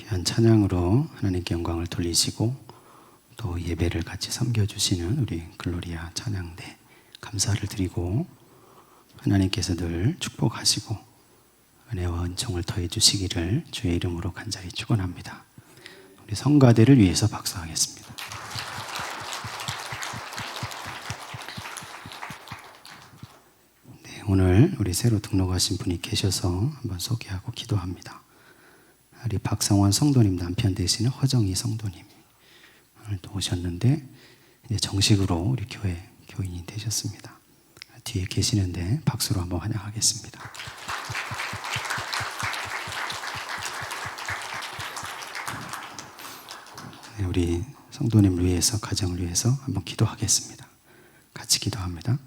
귀한 찬양으로 하나님께 영광을 돌리시고 또 예배를 같이 섬겨주시는 우리 글로리아 찬양대 감사를 드리고 하나님께서 늘 축복하시고 은혜와 은총을 더해 주시기를 주의 이름으로 간절히 축원합니다. 우리 성가대를 위해서 박수하겠습니다. 네, 오늘 우리 새로 등록하신 분이 계셔서 한번 소개하고 기도합니다. 우리 박성원 성도님 남편 되시는 허정희 성도님 오늘 또 오셨는데 이제 정식으로 우리 교회 교인이 되셨습니다. 뒤에 계시는데 박수로 한번 환영하겠습니다. 네, 우리 성도님을 위해서 가정을 위해서 한번 기도하겠습니다. 같이 기도합니다.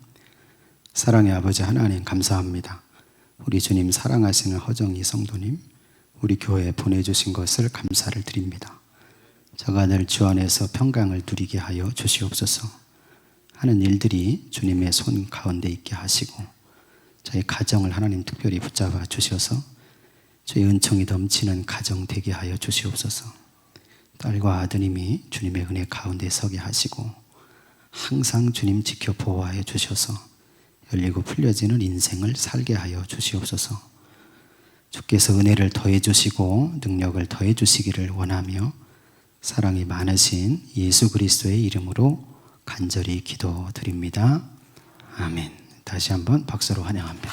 사랑의 아버지 하나님 감사합니다. 우리 주님 사랑하시는 허정희 성도님 우리 교회에 보내주신 것을 감사를 드립니다. 저가 늘 주 안에서 평강을 누리게 하여 주시옵소서. 하는 일들이 주님의 손 가운데 있게 하시고 저희 가정을 하나님 특별히 붙잡아 주셔서 주의 은총이 넘치는 가정 되게 하여 주시옵소서. 딸과 아드님이 주님의 은혜 가운데 서게 하시고 항상 주님 지켜 보호하여 주셔서 열리고 풀려지는 인생을 살게 하여 주시옵소서. 주께서 은혜를 더해 주시고 능력을 더해 주시기를 원하며 사랑이 많으신 예수 그리스도의 이름으로 간절히 기도드립니다. 아멘. 다시 한번 박수로 환영합니다.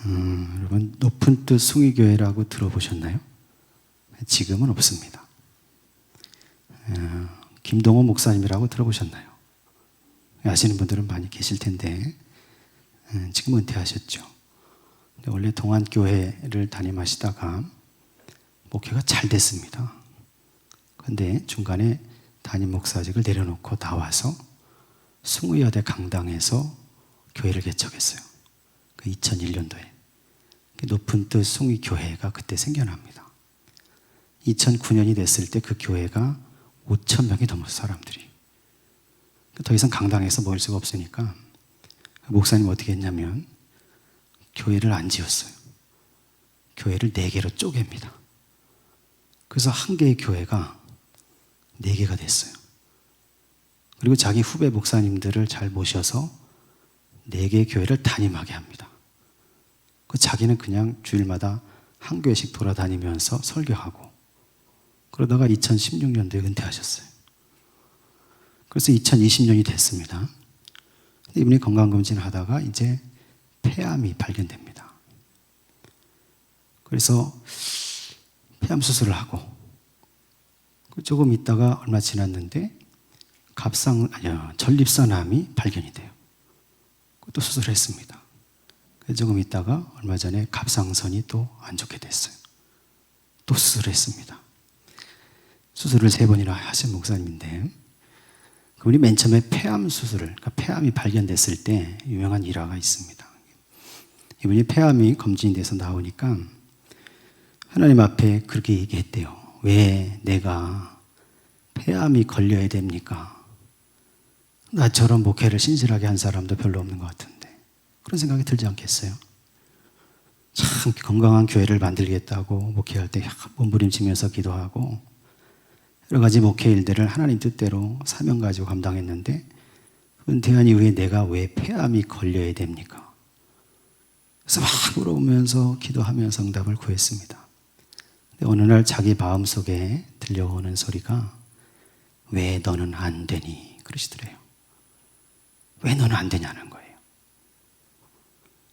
여러분 높은 뜻 숭의교회라고 들어보셨나요? 지금은 없습니다. 김동호 목사님이라고 들어보셨나요? 아시는 분들은 많이 계실 텐데 지금 은퇴하셨죠. 근데 원래 동안교회를 담임하시다가 목회가 잘 됐습니다. 그런데 중간에 담임 목사직을 내려놓고 나와서 숭의여대 강당에서 교회를 개척했어요. 그 2001년도에 높은 뜻 숭의교회가 그때 생겨납니다. 2009년이 됐을 때 그 교회가 5,000명이 넘었어요. 사람들이. 더 이상 강당에서 모일 수가 없으니까 목사님 어떻게 했냐면 교회를 안 지었어요. 교회를 4개로 쪼갭니다. 그래서 한 개의 교회가 4개가 됐어요. 그리고 자기 후배 목사님들을 잘 모셔서 4개의 교회를 담임하게 합니다. 그 자기는 그냥 주일마다 한 교회씩 돌아다니면서 설교하고 그러다가 2016년도에 은퇴하셨어요. 그래서 2020년이 됐습니다. 이분이 건강검진을 하다가 이제 폐암이 발견됩니다. 그래서 폐암 수술을 하고 조금 있다가 얼마 지났는데 전립선암이 발견이 돼요. 또 수술을 했습니다. 조금 있다가 얼마 전에 갑상선이 또 안 좋게 됐어요. 또 수술을 했습니다. 수술을 3번이나 하신 목사님인데 그분이 맨 처음에 폐암 수술을, 그러니까 폐암이 발견됐을 때 유명한 일화가 있습니다. 이분이 폐암이 검진이 돼서 나오니까 하나님 앞에 그렇게 얘기했대요. 왜 내가 폐암이 걸려야 됩니까? 나처럼 목회를 신실하게 한 사람도 별로 없는 것 같은데 그런 생각이 들지 않겠어요? 참 건강한 교회를 만들겠다고 목회할 때 몸부림치면서 기도하고 여러 가지 목회 일들을 하나님 뜻대로 사명 가지고 감당했는데 은퇴한 이후에 내가 왜 폐암이 걸려야 됩니까? 그래서 막 물어보면서 기도하면서 응답을 구했습니다. 근데 어느 날 자기 마음속에 들려오는 소리가 왜 너는 안 되니? 그러시더래요. 왜 너는 안 되냐는 거예요.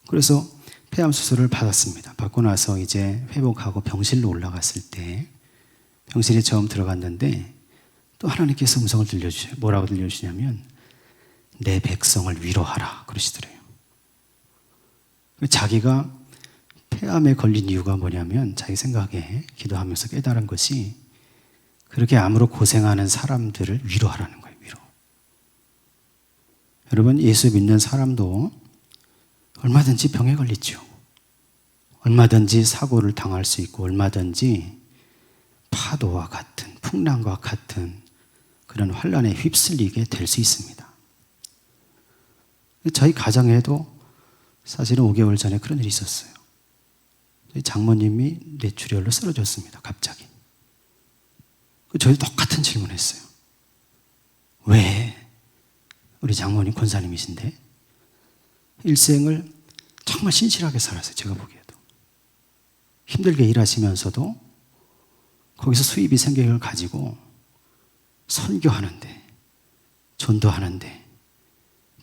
그래서 폐암 수술을 받았습니다. 받고 나서 이제 회복하고 병실로 올라갔을 때 병실에 처음 들어갔는데 또 하나님께서 음성을 들려주셔요. 뭐라고 들려주시냐면 내 백성을 위로하라 그러시더래요. 자기가 폐암에 걸린 이유가 뭐냐면 자기 생각에 기도하면서 깨달은 것이 그렇게 암으로 고생하는 사람들을 위로하라는 거예요. 위로. 여러분 예수 믿는 사람도 얼마든지 병에 걸리죠. 얼마든지 사고를 당할 수 있고 얼마든지 파도와 같은 풍랑과 같은 그런 환란에 휩쓸리게 될 수 있습니다. 저희 가정에도 사실은 5개월 전에 그런 일이 있었어요. 저희 장모님이 뇌출혈로 쓰러졌습니다. 갑자기. 저희도 똑같은 질문을 했어요. 왜? 우리 장모님 권사님이신데 일생을 정말 신실하게 살았어요. 제가 보기에도. 힘들게 일하시면서도 거기서 수입이 생긴 걸 가지고 선교하는데, 전도하는데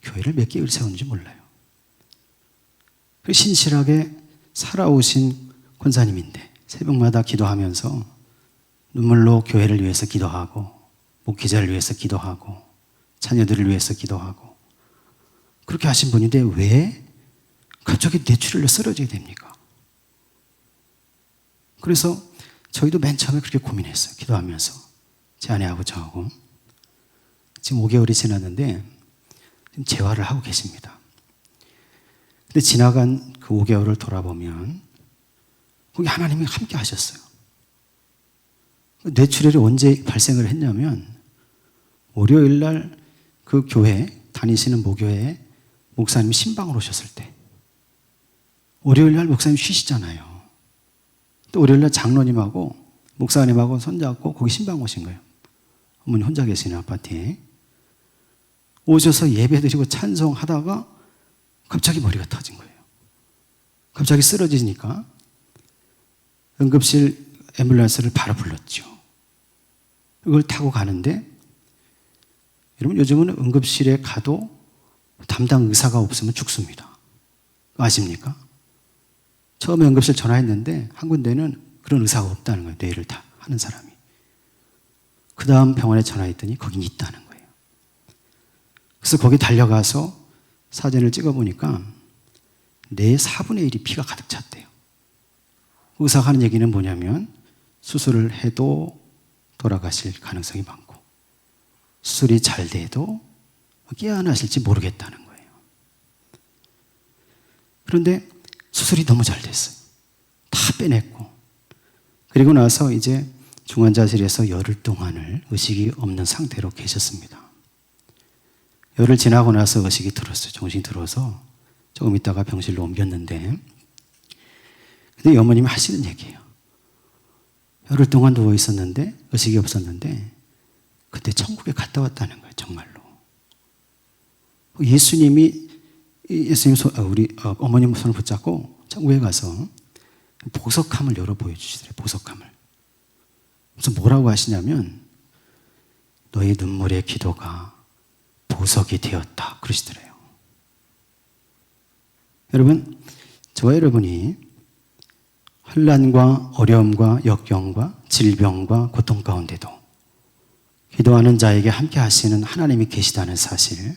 교회를 몇 개를 세우는지 몰라요. 신실하게 살아오신 권사님인데 새벽마다 기도하면서 눈물로 교회를 위해서 기도하고, 목회자를 위해서 기도하고, 자녀들을 위해서 기도하고 그렇게 하신 분인데 왜 갑자기 뇌출혈로 쓰러지게 됩니까? 그래서 저희도 맨 처음에 그렇게 고민했어요. 기도하면서 제 아내하고 저하고. 지금 5개월이 지났는데 지금 재활을 하고 계십니다. 근데 지나간 그 5개월을 돌아보면 거기 하나님이 함께 하셨어요. 뇌출혈이 언제 발생을 했냐면 월요일 날 그 교회 다니시는 모교회에 목사님이 신방을 오셨을 때, 월요일 날 목사님 쉬시잖아요. 또 월요일 날 장로님하고 목사님하고 손잡고 거기 신방 오신 거예요. 어머니 혼자 계시는 아파트에 오셔서 예배드리고 찬송하다가 갑자기 머리가 터진 거예요. 갑자기 쓰러지니까 응급실 앰뷸런스를 바로 불렀죠. 이걸 타고 가는데, 여러분 요즘은 응급실에 가도 담당 의사가 없으면 죽습니다. 아십니까? 처음에 응급실 전화했는데 한 군데는 그런 의사가 없다는 거예요. 뇌를 다 하는 사람이. 그 다음 병원에 전화했더니 거긴 있다는 거예요. 그래서 거기 달려가서 사진을 찍어보니까 뇌의 4분의 1이 피가 가득 찼대요. 의사가 하는 얘기는 뭐냐면 수술을 해도 돌아가실 가능성이 많고 수술이 잘 돼도 깨어나실지 모르겠다는 거예요. 그런데 수술이 너무 잘 됐어요. 다 빼냈고 그리고 나서 이제 중환자실에서 열흘 동안을 의식이 없는 상태로 계셨습니다. 열흘 지나고 나서 의식이 들었어요. 정신이 들어서 조금 있다가 병실로 옮겼는데, 근데 어머님이 하시는 얘기예요. 열흘 동안 누워 있었는데 의식이 없었는데 그때 천국에 갔다 왔다는 거예요. 정말로. 예수님 우리 어머님 손을 붙잡고 천국에 가서 보석함을 열어 보여주시더래요. 보석함을. 그래서 뭐라고 하시냐면 너의 눈물의 기도가 보석이 되었다 그러시더래요. 여러분, 저와 여러분이 환난과 어려움과 역경과 질병과 고통 가운데도 기도하는 자에게 함께 하시는 하나님이 계시다는 사실,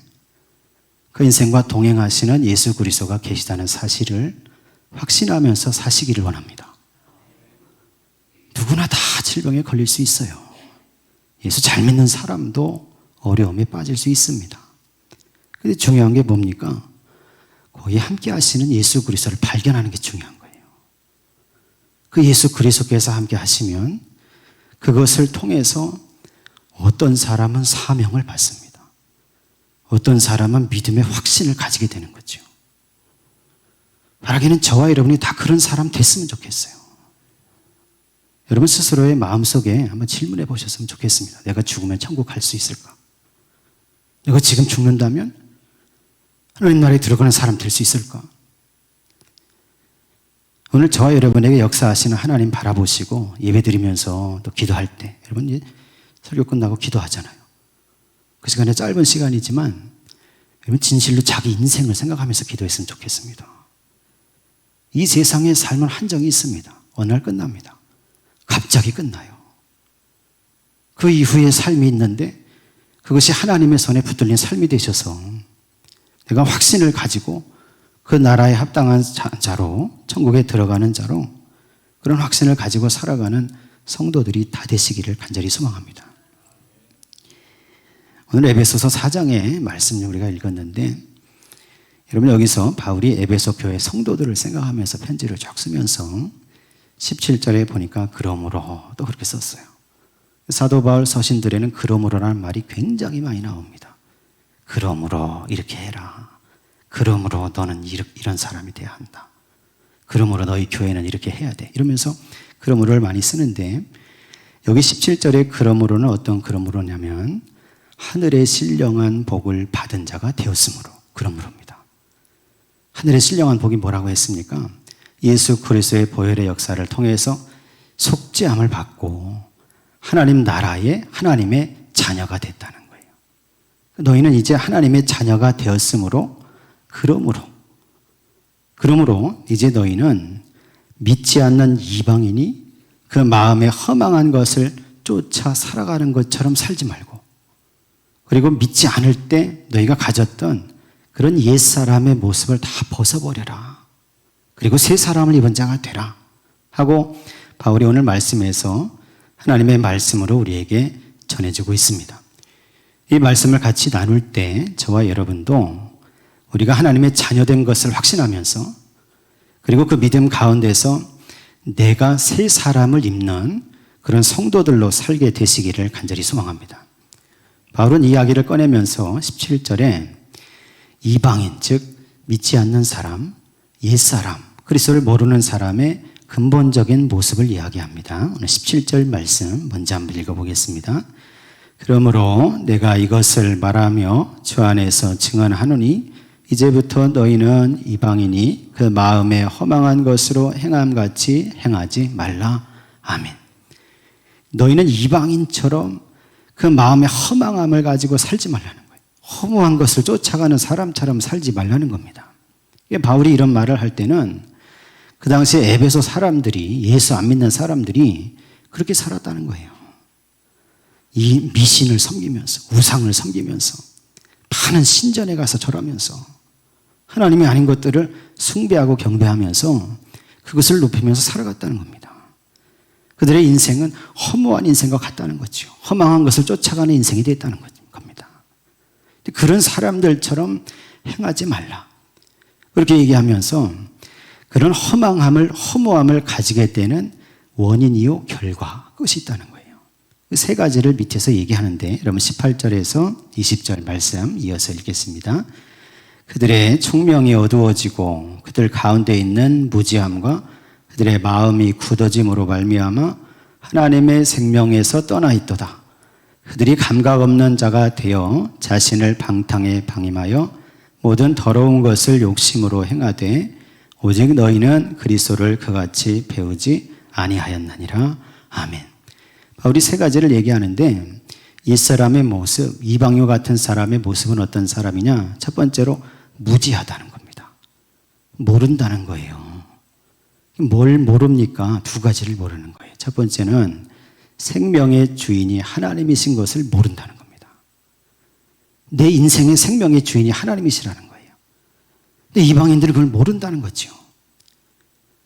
그 인생과 동행하시는 예수 그리스도가 계시다는 사실을 확신하면서 사시기를 원합니다. 누구나 다 질병에 걸릴 수 있어요. 예수 잘 믿는 사람도 어려움에 빠질 수 있습니다. 근데 중요한 게 뭡니까? 거기 함께 하시는 예수 그리스도를 발견하는 게 중요한 거예요. 그 예수 그리스도께서 함께 하시면 그것을 통해서 어떤 사람은 사명을 받습니다. 어떤 사람은 믿음의 확신을 가지게 되는 거죠. 바라기는 저와 여러분이 다 그런 사람 됐으면 좋겠어요. 여러분 스스로의 마음속에 한번 질문해 보셨으면 좋겠습니다. 내가 죽으면 천국 갈 수 있을까? 내가 지금 죽는다면 하나님 나라에 들어가는 사람 될 수 있을까? 오늘 저와 여러분에게 역사하시는 하나님 바라보시고 예배드리면서 또 기도할 때, 여러분 설교 끝나고 기도하잖아요. 그 시간에 짧은 시간이지만 여러분 진실로 자기 인생을 생각하면서 기도했으면 좋겠습니다. 이 세상의 삶은 한정이 있습니다. 어느 날 끝납니다. 갑자기 끝나요. 그 이후에 삶이 있는데 그것이 하나님의 손에 붙들린 삶이 되셔서 내가 확신을 가지고 그 나라에 합당한 자로, 천국에 들어가는 자로 그런 확신을 가지고 살아가는 성도들이 다 되시기를 간절히 소망합니다. 오늘 에베소서 4장의 말씀을 우리가 읽었는데, 여러분 여기서 바울이 에베소 교회 성도들을 생각하면서 편지를 쭉 쓰면서 17절에 보니까 그러므로 또 그렇게 썼어요. 사도 바울 서신들에는 그러므로라는 말이 굉장히 많이 나옵니다. 그러므로 이렇게 해라. 그러므로 너는 이런 사람이 돼야 한다. 그러므로 너희 교회는 이렇게 해야 돼. 이러면서 그러므로를 많이 쓰는데 여기 17절에 그러므로는 어떤 그러므로냐면 하늘의 신령한 복을 받은 자가 되었으므로 그러므로입니다. 하늘의 신령한 복이 뭐라고 했습니까? 예수 그리스도의 보혈의 역사를 통해서 속죄함을 받고 하나님 나라의 하나님의 자녀가 됐다는 거예요. 너희는 이제 하나님의 자녀가 되었으므로 그러므로 이제 너희는 믿지 않는 이방인이 그 마음에 허망한 것을 쫓아 살아가는 것처럼 살지 말고, 그리고 믿지 않을 때 너희가 가졌던 그런 옛사람의 모습을 다 벗어버려라. 그리고 새 사람을 입은 자가 되라 하고 바울이 오늘 말씀에서 하나님의 말씀으로 우리에게 전해주고 있습니다. 이 말씀을 같이 나눌 때 저와 여러분도 우리가 하나님의 자녀된 것을 확신하면서, 그리고 그 믿음 가운데서 내가 새 사람을 입는 그런 성도들로 살게 되시기를 간절히 소망합니다. 바울은 이 이야기를 꺼내면서 17절에 이방인, 즉 믿지 않는 사람, 옛사람, 그리스도를 모르는 사람의 근본적인 모습을 이야기합니다. 오늘 17절 말씀 먼저 한번 읽어보겠습니다. 그러므로 내가 이것을 말하며 주 안에서 증언하노니 이제부터 너희는 이방인이 그 마음에 허망한 것으로 행함같이 행하지 말라. 아멘. 너희는 이방인처럼 그 마음의 허망함을 가지고 살지 말라는 거예요. 허무한 것을 쫓아가는 사람처럼 살지 말라는 겁니다. 바울이 이런 말을 할 때는 그 당시에 에베소 사람들이, 예수 안 믿는 사람들이 그렇게 살았다는 거예요. 이 미신을 섬기면서, 우상을 섬기면서, 많은 신전에 가서 절하면서 하나님이 아닌 것들을 숭배하고 경배하면서 그것을 높이면서 살아갔다는 겁니다. 그들의 인생은 허무한 인생과 같다는 거죠. 허망한 것을 쫓아가는 인생이 됐다는 겁니다. 그런 사람들처럼 행하지 말라. 그렇게 얘기하면서 그런 허무함을 가지게 되는 원인이요 결과, 그것이 있다는 거예요. 그 세 가지를 밑에서 얘기하는데 여러분 18절에서 20절 말씀 이어서 읽겠습니다. 그들의 총명이 어두워지고 그들 가운데 있는 무지함과 그들의 마음이 굳어짐으로 말미암아 하나님의 생명에서 떠나 있도다. 그들이 감각 없는 자가 되어 자신을 방탕에 방임하여 모든 더러운 것을 욕심으로 행하되 오직 너희는 그리스도를 그같이 배우지 아니하였느니라. 아멘. 바울이 세 가지를 얘기하는데 옛사람의 모습, 이방요 같은 사람의 모습은 어떤 사람이냐? 첫 번째로 무지하다는 겁니다. 모른다는 거예요. 뭘 모릅니까? 두 가지를 모르는 거예요. 첫 번째는 생명의 주인이 하나님이신 것을 모른다는 겁니다. 내 인생의 생명의 주인이 하나님이시라는 거예요. 근데 이방인들은 그걸 모른다는 거죠.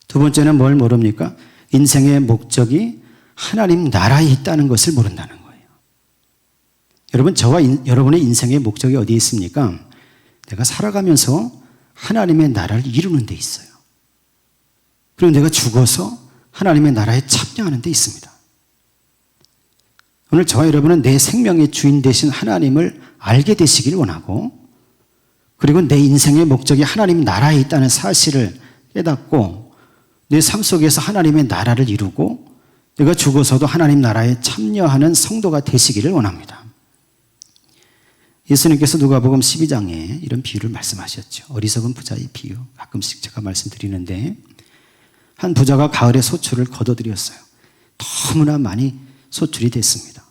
두 번째는 뭘 모릅니까? 인생의 목적이 하나님 나라에 있다는 것을 모른다는 거예요. 여러분, 저와 여러분의 인생의 목적이 어디에 있습니까? 내가 살아가면서 하나님의 나라를 이루는 데 있어요. 그리고 내가 죽어서 하나님의 나라에 참여하는 데 있습니다. 오늘 저와 여러분은 내 생명의 주인 되신 하나님을 알게 되시기를 원하고, 그리고 내 인생의 목적이 하나님 나라에 있다는 사실을 깨닫고 내 삶 속에서 하나님의 나라를 이루고 내가 죽어서도 하나님 나라에 참여하는 성도가 되시기를 원합니다. 예수님께서 누가복음 12장에 이런 비유를 말씀하셨죠. 어리석은 부자의 비유. 가끔씩 제가 말씀드리는데 한 부자가 가을에 소출을 거둬들였어요. 너무나 많이 소출이 됐습니다.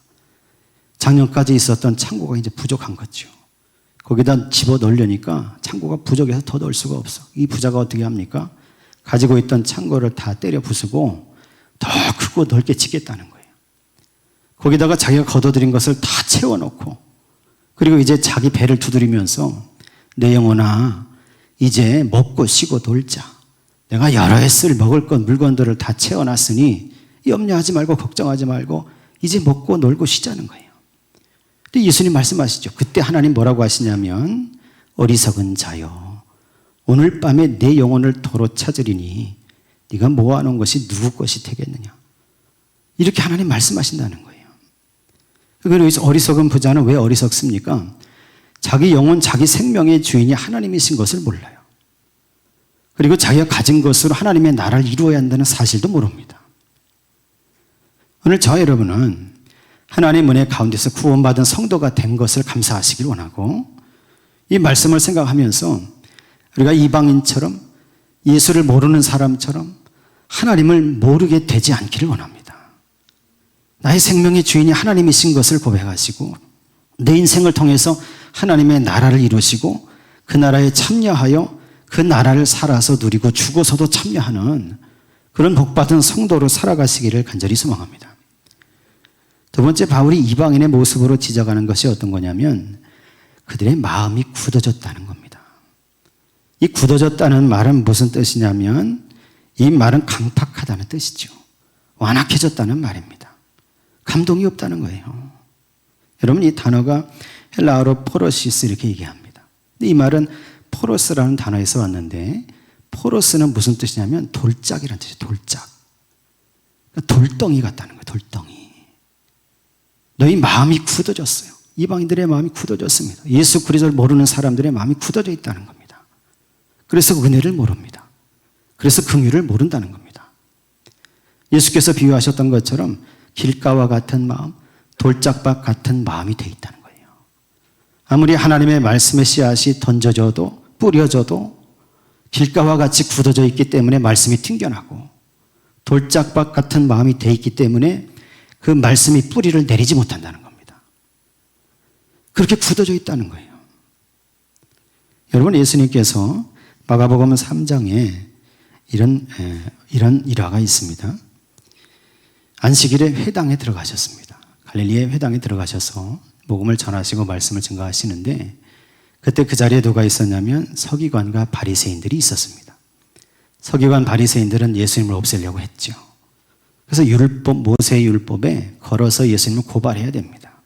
작년까지 있었던 창고가 이제 부족한 거죠. 거기다 집어 넣으려니까 창고가 부족해서 더 넣을 수가 없어. 이 부자가 어떻게 합니까? 가지고 있던 창고를 다 때려 부수고 더 크고 넓게 짓겠다는 거예요. 거기다가 자기가 거둬들인 것을 다 채워놓고, 그리고 이제 자기 배를 두드리면서 내 영혼아 이제 먹고 쉬고 놀자. 내가 여러 해 쓸 먹을 것 물건들을 다 채워놨으니 염려하지 말고 걱정하지 말고 이제 먹고 놀고 쉬자는 거예요. 근데 예수님 말씀하시죠. 그때 하나님 뭐라고 하시냐면 어리석은 자여 오늘 밤에 내 영혼을 도로 찾으리니 네가 모아놓은 것이 누구 것이 되겠느냐. 이렇게 하나님 말씀하신다는 거예요. 그래서 어리석은 부자는 왜 어리석습니까? 자기 영혼, 자기 생명의 주인이 하나님이신 것을 몰라요. 그리고 자기가 가진 것으로 하나님의 나라를 이루어야 한다는 사실도 모릅니다. 오늘 저 여러분은 하나님 은혜 가운데서 구원받은 성도가 된 것을 감사하시길 원하고, 이 말씀을 생각하면서 우리가 이방인처럼, 예수를 모르는 사람처럼 하나님을 모르게 되지 않기를 원합니다. 나의 생명의 주인이 하나님이신 것을 고백하시고, 내 인생을 통해서 하나님의 나라를 이루시고 그 나라에 참여하여 그 나라를 살아서 누리고 죽어서도 참여하는 그런 복받은 성도로 살아가시기를 간절히 소망합니다. 두 번째, 바울이 이방인의 모습으로 지적하는 것이 어떤 거냐면 그들의 마음이 굳어졌다는 겁니다. 이 굳어졌다는 말은 무슨 뜻이냐면, 이 말은 강팍하다는 뜻이죠. 완악해졌다는 말입니다. 감동이 없다는 거예요. 여러분, 이 단어가 헬라어로 포로시스 이렇게 얘기합니다. 근데 이 말은 포로스라는 단어에서 왔는데, 포로스는 무슨 뜻이냐면 돌짝이라는 뜻이에요. 돌짝. 돌덩이 같다는 거예요. 돌덩이. 너희 마음이 굳어졌어요. 이방인들의 마음이 굳어졌습니다. 예수 그리스도를 모르는 사람들의 마음이 굳어져 있다는 겁니다. 그래서 은혜를 모릅니다. 그래서 긍휼을 모른다는 겁니다. 예수께서 비유하셨던 것처럼 길가와 같은 마음, 돌짝밭 같은 마음이 돼 있다는 거예요. 아무리 하나님의 말씀의 씨앗이 던져져도, 뿌려져도 길가와 같이 굳어져 있기 때문에 말씀이 튕겨나고, 돌짝밭 같은 마음이 돼 있기 때문에 그 말씀이 뿌리를 내리지 못한다는 겁니다. 그렇게 굳어져 있다는 거예요. 여러분, 예수님께서 마가복음 3장에 이런 일화가 있습니다. 안식일에 회당에 들어가셨습니다. 갈릴리의 회당에 들어가셔서 복음을 전하시고 말씀을 증거하시는데, 그때 그 자리에 누가 있었냐면 서기관과 바리새인들이 있었습니다. 서기관 바리새인들은 예수님을 없애려고 했죠. 그래서 모세의 율법에 걸어서 예수님을 고발해야 됩니다.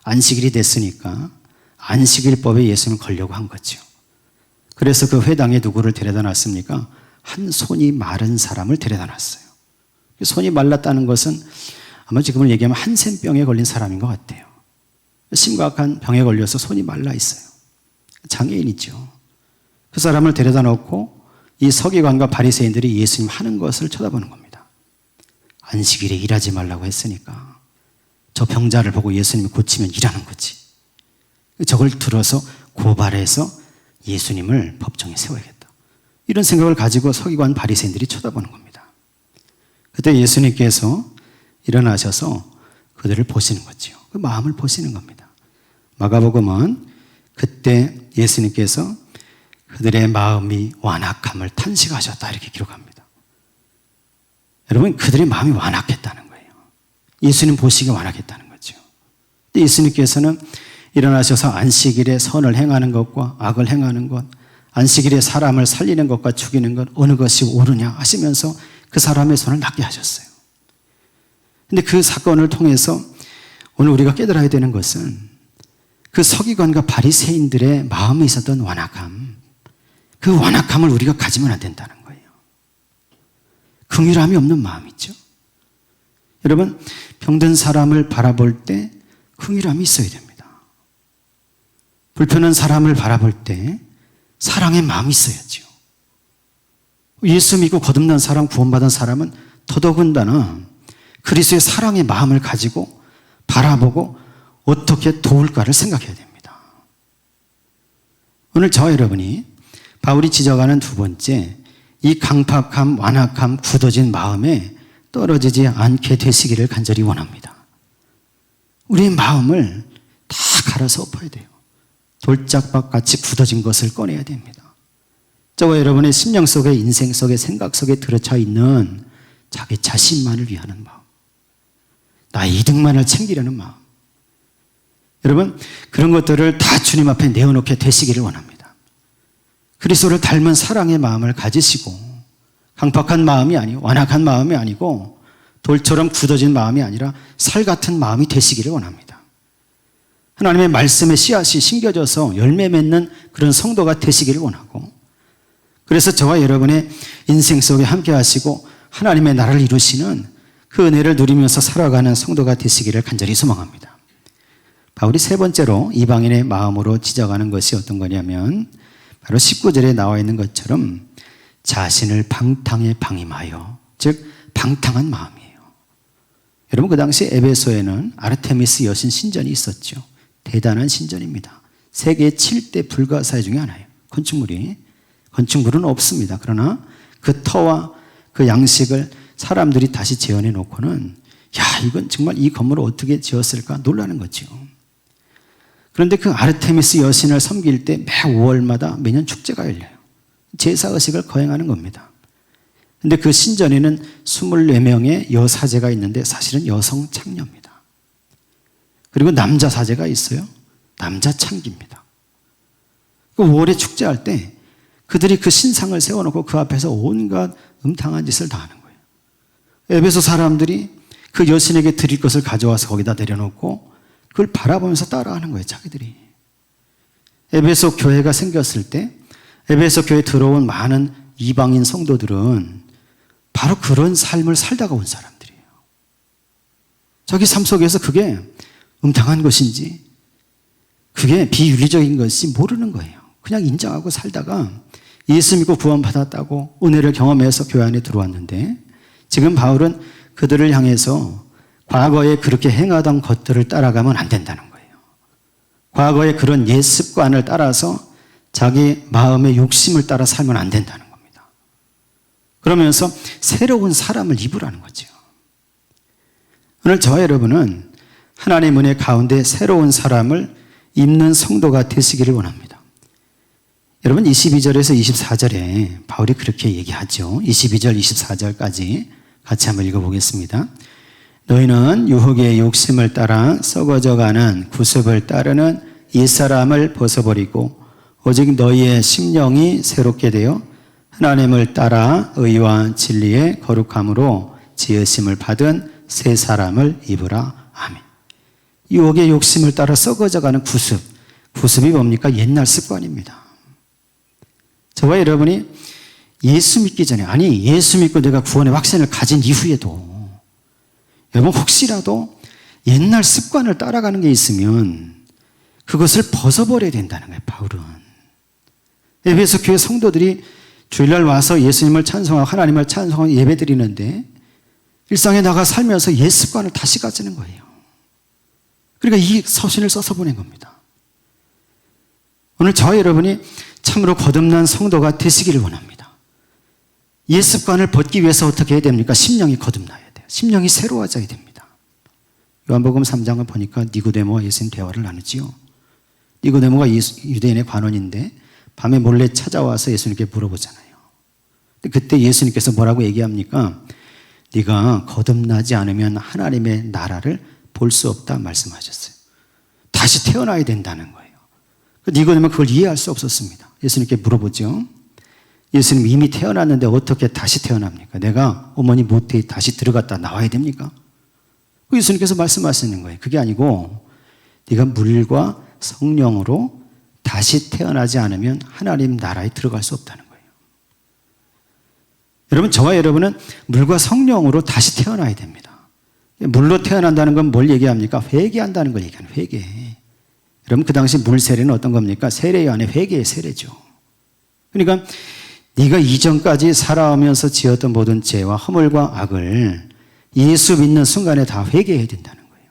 안식일이 됐으니까 안식일법에 예수님을 걸려고 한 거죠. 그래서 그 회당에 누구를 데려다 놨습니까? 한 손이 마른 사람을 데려다 놨어요. 손이 말랐다는 것은 아마 지금을 얘기하면 한센병에 걸린 사람인 것 같아요. 심각한 병에 걸려서 손이 말라 있어요. 장애인이죠. 그 사람을 데려다 놓고 이 서기관과 바리새인들이 예수님 하는 것을 쳐다보는 겁니다. 안식일에 일하지 말라고 했으니까 저 병자를 보고 예수님이 고치면 일하는 거지. 저걸 들어서 고발해서 예수님을 법정에 세워야겠다. 이런 생각을 가지고 서기관 바리새인들이 쳐다보는 겁니다. 그때 예수님께서 일어나셔서 그들을 보시는 거죠. 그 마음을 보시는 겁니다. 마가복음은 그때 예수님께서 그들의 마음이 완악함을 탄식하셨다 이렇게 기록합니다. 여러분, 그들의 마음이 완악했다는 거예요. 예수님 보시기에 완악했다는 거죠. 예수님께서는 일어나셔서 안식일에 선을 행하는 것과 악을 행하는 것, 안식일에 사람을 살리는 것과 죽이는 것 어느 것이 옳으냐 하시면서 그 사람의 손을 낫게 하셨어요. 그런데 그 사건을 통해서 오늘 우리가 깨달아야 되는 것은 그 서기관과 바리새인들의 마음에 있었던 완악함, 그 완악함을 우리가 가지면 안 된다는 거예요. 긍휼함이 없는 마음이죠. 여러분, 병든 사람을 바라볼 때 긍휼함이 있어야 됩니다. 불편한 사람을 바라볼 때 사랑의 마음이 있어야죠. 예수 믿고 거듭난 사람, 구원받은 사람은 더더군다나 그리스도의 사랑의 마음을 가지고 바라보고 어떻게 도울까를 생각해야 됩니다. 오늘 저와 여러분이 바울이 지적하는 두 번째, 이 강팍함, 완악함, 굳어진 마음에 떨어지지 않게 되시기를 간절히 원합니다. 우리의 마음을 다 갈아서 엎어야 돼요. 돌짝밭같이 굳어진 것을 꺼내야 됩니다. 저와 여러분의 심령 속에, 인생 속에, 생각 속에 들어차 있는 자기 자신만을 위하는 마음, 나의 이득만을 챙기려는 마음, 여러분, 그런 것들을 다 주님 앞에 내어놓게 되시기를 원합니다. 그리스도를 닮은 사랑의 마음을 가지시고 강팍한 마음이 아니고 완악한 마음이 아니고 돌처럼 굳어진 마음이 아니라 살 같은 마음이 되시기를 원합니다. 하나님의 말씀의 씨앗이 심겨져서 열매 맺는 그런 성도가 되시기를 원하고, 그래서 저와 여러분의 인생 속에 함께 하시고 하나님의 나라를 이루시는 그 은혜를 누리면서 살아가는 성도가 되시기를 간절히 소망합니다. 바울이 세 번째로 이방인의 마음으로 지적하는 것이 어떤 거냐면 바로 19절에 나와 있는 것처럼 자신을 방탕에 방임하여, 즉 방탕한 마음이에요. 여러분, 그 당시 에베소에는 아르테미스 여신 신전이 있었죠. 대단한 신전입니다. 세계 7대 불가사의 중에 하나예요. 건축물은 없습니다. 그러나 그 터와 그 양식을 사람들이 다시 재현해 놓고는 이건 정말 이 건물을 어떻게 지었을까 놀라는 거죠. 그런데 그 아르테미스 여신을 섬길 때 매 5월마다 매년 축제가 열려요. 제사의식을 거행하는 겁니다. 그런데 그 신전에는 24명의 여사제가 있는데 사실은 여성 창녀입니다. 그리고 남자 사제가 있어요. 남자 창기입니다. 그 5월에 축제할 때 그들이 그 신상을 세워놓고 그 앞에서 온갖 음탕한 짓을 다 하는 거예요. 에베소 사람들이 그 여신에게 드릴 것을 가져와서 거기다 내려놓고 그걸 바라보면서 따라하는 거예요, 자기들이. 에베소 교회가 생겼을 때 에베소 교회에 들어온 많은 이방인 성도들은 바로 그런 삶을 살다가 온 사람들이에요. 자기 삶 속에서 그게 음탕한 것인지 그게 비윤리적인 것인지 모르는 거예요. 그냥 인정하고 살다가 예수 믿고 구원받았다고 은혜를 경험해서 교회 안에 들어왔는데, 지금 바울은 그들을 향해서 과거에 그렇게 행하던 것들을 따라가면 안 된다는 거예요. 과거의 그런 옛 습관을 따라서 자기 마음의 욕심을 따라 살면 안 된다는 겁니다. 그러면서 새로운 사람을 입으라는 거죠. 오늘 저와 여러분은 하나님의 은혜 가운데 새로운 사람을 입는 성도가 되시기를 원합니다. 여러분, 22절에서 24절에 바울이 그렇게 얘기하죠. 22절, 24절까지 같이 한번 읽어보겠습니다. 너희는 유혹의 욕심을 따라 썩어져가는 구습을 따르는 옛사람을 벗어버리고 오직 너희의 심령이 새롭게 되어 하나님을 따라 의와 진리의 거룩함으로 지으심을 받은 새 사람을 입으라. 아멘. 유혹의 욕심을 따라 썩어져가는 구습이 뭡니까? 옛날 습관입니다. 저와 여러분이 예수 믿기 전에, 아니 예수 믿고 내가 구원의 확신을 가진 이후에도 여러분 혹시라도 옛날 습관을 따라가는 게 있으면 그것을 벗어버려야 된다는 거예요, 바울은. 에베소 교회 성도들이 주일날 와서 예수님을 찬송하고 하나님을 찬송하고 예배드리는데 일상에 나가 살면서 옛 습관을 다시 가지는 거예요. 그러니까 이 서신을 써서 보낸 겁니다. 오늘 저와 여러분이 참으로 거듭난 성도가 되시기를 원합니다. 옛 습관을 벗기 위해서 어떻게 해야 됩니까? 심령이 거듭나야 돼요. 심령이 새로워져야 됩니다. 요한복음 3장을 보니까 니고데모와 예수님 대화를 나누지요. 니고데모가 유대인의 관원인데 밤에 몰래 찾아와서 예수님께 물어보잖아요. 그때 예수님께서 뭐라고 얘기합니까? 네가 거듭나지 않으면 하나님의 나라를 볼 수 없다 말씀하셨어요. 다시 태어나야 된다는 거예요. 니고데모는 그걸 이해할 수 없었습니다. 예수님께 물어보죠. 예수님 이미 태어났는데 어떻게 다시 태어납니까? 내가 어머니 모태에 다시 들어갔다 나와야 됩니까? 예수님께서 말씀하시는 거예요. 그게 아니고 네가 물과 성령으로 다시 태어나지 않으면 하나님 나라에 들어갈 수 없다는 거예요. 여러분, 저와 여러분은 물과 성령으로 다시 태어나야 됩니다. 물로 태어난다는 건 뭘 얘기합니까? 회개한다는 걸 얘기하는 회개. 여러분, 그 당시 물 세례는 어떤 겁니까? 세례 안에 회개의 세례죠. 그러니까 네가 이전까지 살아오면서 지었던 모든 죄와 허물과 악을 예수 믿는 순간에 다 회개해야 된다는 거예요.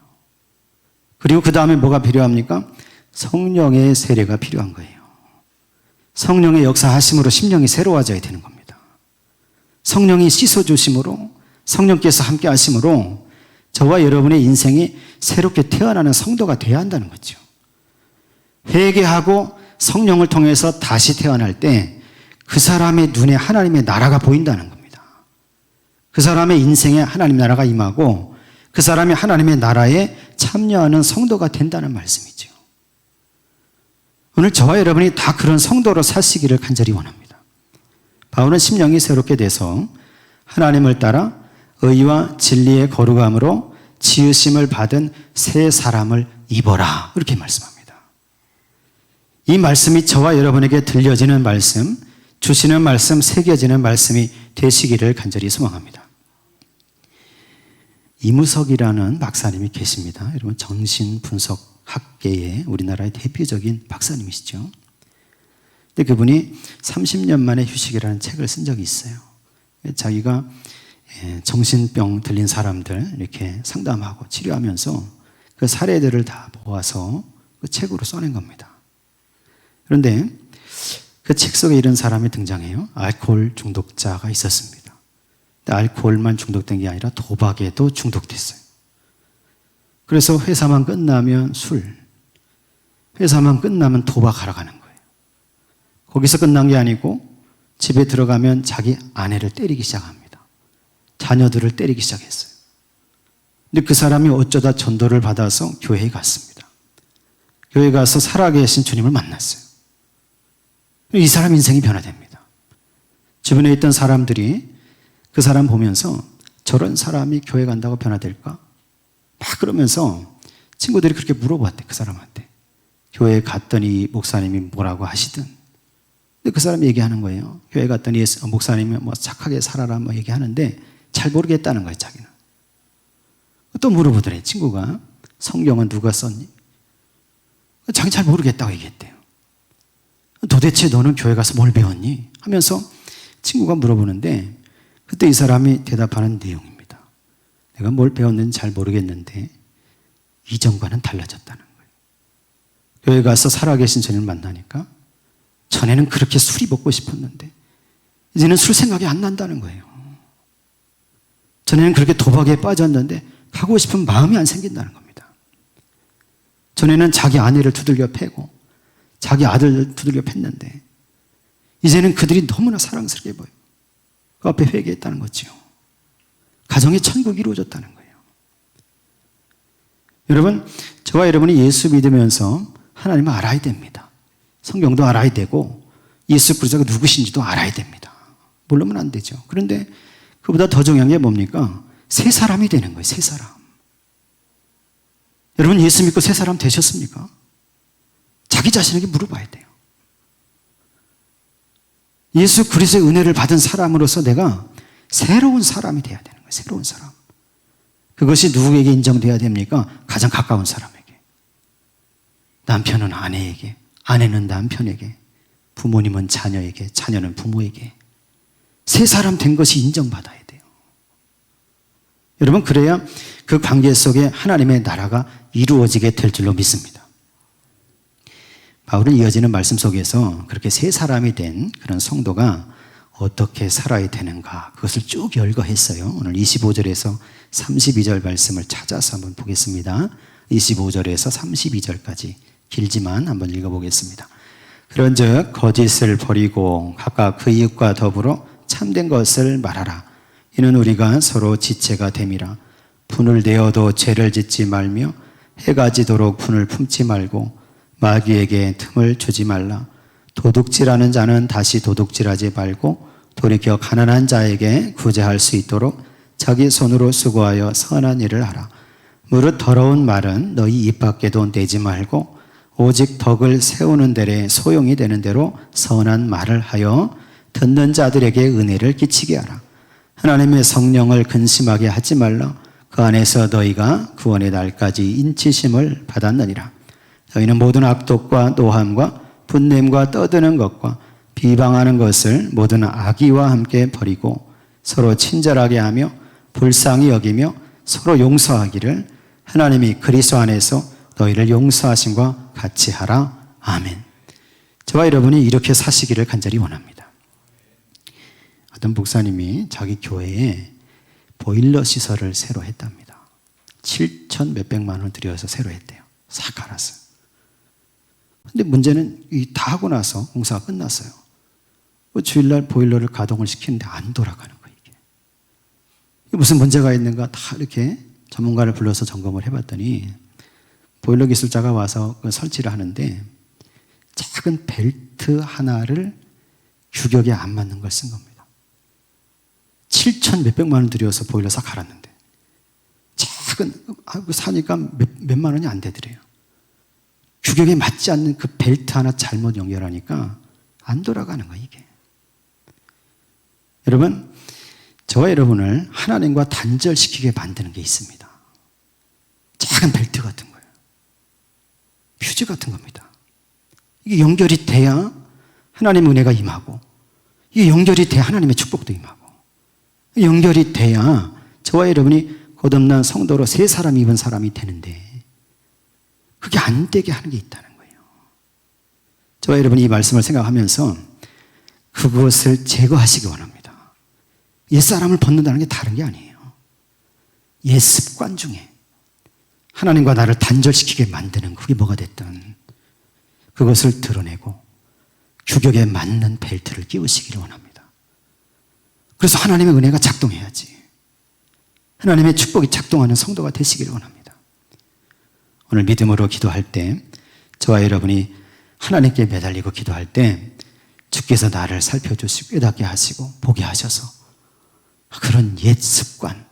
그리고 그 다음에 뭐가 필요합니까? 성령의 세례가 필요한 거예요. 성령의 역사하심으로 심령이 새로워져야 되는 겁니다. 성령이 씻어주심으로, 성령께서 함께 하심으로 저와 여러분의 인생이 새롭게 태어나는 성도가 되어야 한다는 거죠. 회개하고 성령을 통해서 다시 태어날 때 그 사람의 눈에 하나님의 나라가 보인다는 겁니다. 그 사람의 인생에 하나님 나라가 임하고 그 사람이 하나님의 나라에 참여하는 성도가 된다는 말씀이죠. 오늘 저와 여러분이 다 그런 성도로 사시기를 간절히 원합니다. 바울은 심령이 새롭게 돼서 하나님을 따라 의와 진리의 거룩함으로 지으심을 받은 새 사람을 입어라, 이렇게 말씀합니다. 이 말씀이 저와 여러분에게 들려지는 말씀, 주시는 말씀, 새겨지는 말씀이 되시기를 간절히 소망합니다. 이무석이라는 박사님이 계십니다. 여러분, 정신 분석 학계의 우리나라의 대표적인 박사님이시죠. 근데 그분이 30년 만에 휴식이라는 책을 쓴 적이 있어요. 자기가 정신병 들린 사람들 이렇게 상담하고 치료하면서 그 사례들을 다 모아서 그 책으로 써낸 겁니다. 그런데 그 책 속에 이런 사람이 등장해요. 알코올 중독자가 있었습니다. 근데 알코올만 중독된 게 아니라 도박에도 중독됐어요. 그래서 회사만 끝나면 술, 회사만 끝나면 도박하러 가는 거예요. 거기서 끝난 게 아니고 집에 들어가면 자기 아내를 때리기 시작합니다. 자녀들을 때리기 시작했어요. 근데 그 사람이 어쩌다 전도를 받아서 교회에 갔습니다. 교회에 가서 살아계신 주님을 만났어요. 이 사람 인생이 변화됩니다. 주변에 있던 사람들이 그 사람 보면서 저런 사람이 교회 간다고 변화될까? 막 그러면서 친구들이 그렇게 물어봤대, 그 사람한테. 교회에 갔더니 목사님이 뭐라고 하시든. 근데 그 사람이 얘기하는 거예요. 교회 갔더니 목사님이 뭐 착하게 살아라 뭐 얘기하는데 잘 모르겠다는 거예요, 자기는. 또 물어보더래, 친구가. 성경은 누가 썼니? 자기 잘 모르겠다고 얘기했대요. 도대체 너는 교회 가서 뭘 배웠니? 하면서 친구가 물어보는데 그때 이 사람이 대답하는 내용입니다. 내가 뭘 배웠는지 잘 모르겠는데 이전과는 달라졌다는 거예요. 교회 가서 살아계신 주님을 만나니까 전에는 그렇게 술이 먹고 싶었는데 이제는 술 생각이 안 난다는 거예요. 전에는 그렇게 도박에 빠졌는데 가고 싶은 마음이 안 생긴다는 겁니다. 전에는 자기 아내를 두들겨 패고 자기 아들을 두들겨 팼는데 이제는 그들이 너무나 사랑스럽게 보여요. 그 앞에 회개했다는 거죠. 가정의 천국이 이루어졌다는 거예요. 여러분, 저와 여러분이 예수 믿으면서 하나님을 알아야 됩니다. 성경도 알아야 되고 예수 그리스도가 누구신지도 알아야 됩니다. 모르면 안 되죠. 그런데 그보다 더 중요한 게 뭡니까? 새 사람이 되는 거예요. 새 사람. 여러분 예수 믿고 새 사람 되셨습니까? 자기 자신에게 물어봐야 돼요. 예수 그리스도의 은혜를 받은 사람으로서 내가 새로운 사람이 돼야 되는 거예요. 새로운 사람. 그것이 누구에게 인정돼야 됩니까? 가장 가까운 사람에게. 남편은 아내에게, 아내는 남편에게, 부모님은 자녀에게, 자녀는 부모에게. 새 사람 된 것이 인정받아야 돼요. 여러분 그래야 그 관계 속에 하나님의 나라가 이루어지게 될 줄로 믿습니다. 바울은 이어지는 말씀 속에서 그렇게 새 사람이 된 그런 성도가 어떻게 살아야 되는가 그것을 쭉 열거했어요. 오늘 25절에서 32절 말씀을 찾아서 한번 보겠습니다. 25절에서 32절까지 길지만 한번 읽어보겠습니다. 그런즉 거짓을 버리고 각각 그 이웃과 더불어 참된 것을 말하라. 이는 우리가 서로 지체가 됨이라. 분을 내어도 죄를 짓지 말며 해가 지도록 분을 품지 말고 마귀에게 틈을 주지 말라. 도둑질하는 자는 다시 도둑질하지 말고 돌이켜 가난한 자에게 구제할 수 있도록 자기 손으로 수고하여 선한 일을 하라. 무릇 더러운 말은 너희 입 밖에도 내지 말고 오직 덕을 세우는 데에 소용이 되는 대로 선한 말을 하여 듣는 자들에게 은혜를 끼치게 하라. 하나님의 성령을 근심하게 하지 말라. 그 안에서 너희가 구원의 날까지 인치심을 받았느니라. 너희는 모든 악독과 노함과 분냄과 떠드는 것과 비방하는 것을 모든 악의와 함께 버리고 서로 친절하게 하며 불쌍히 여기며 서로 용서하기를 하나님이 그리스도 안에서 너희를 용서하심과 같이 하라. 아멘. 저와 여러분이 이렇게 사시기를 간절히 원합니다. 어떤 목사님이 자기 교회에 보일러 시설을 새로 했답니다. 7천 몇백만 원 들여서 새로 했대요. 싹 갈았어요. 근데 문제는 다 하고 나서 공사가 끝났어요. 주일날 보일러를 가동을 시키는데 안 돌아가는 거예요. 이게 무슨 문제가 있는가 다 이렇게 전문가를 불러서 점검을 해봤더니 보일러 기술자가 와서 설치를 하는데 작은 벨트 하나를 규격에 안 맞는 걸 쓴 겁니다. 7천 몇백만 원 들여서 보일러 싹 갈았는데 작은 사니까 몇만 원이 안 되더래요. 규격에 맞지 않는 그 벨트 하나 잘못 연결하니까 안 돌아가는 거예요, 이게. 여러분, 저와 여러분을 하나님과 단절시키게 만드는 게 있습니다. 작은 벨트 같은 거예요. 퓨즈 같은 겁니다. 이게 연결이 돼야 하나님의 은혜가 임하고, 이게 연결이 돼야 하나님의 축복도 임하고, 연결이 돼야 저와 여러분이 거듭난 성도로 새 사람 입은 사람이 되는데, 그게 안 되게 하는 게 있다는 거예요. 저와 여러분이 이 말씀을 생각하면서 그것을 제거하시기 원합니다. 옛사람을 벗는다는 게 다른 게 아니에요. 옛 습관 중에 하나님과 나를 단절시키게 만드는 그게 뭐가 됐든 그것을 드러내고 규격에 맞는 벨트를 끼우시기를 원합니다. 그래서 하나님의 은혜가 작동해야지, 하나님의 축복이 작동하는 성도가 되시기를 원합니다. 오늘 믿음으로 기도할 때 저와 여러분이 하나님께 매달리고 기도할 때 주께서 나를 살펴주시고 깨닫게 하시고 보게 하셔서 그런 옛 습관,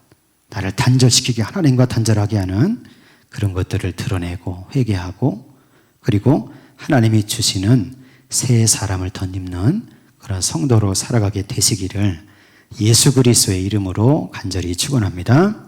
나를 단절시키게, 하나님과 단절하게 하는 그런 것들을 드러내고 회개하고, 그리고 하나님이 주시는 새 사람을 덧입는 그런 성도로 살아가게 되시기를 예수 그리스도의 이름으로 간절히 축원합니다.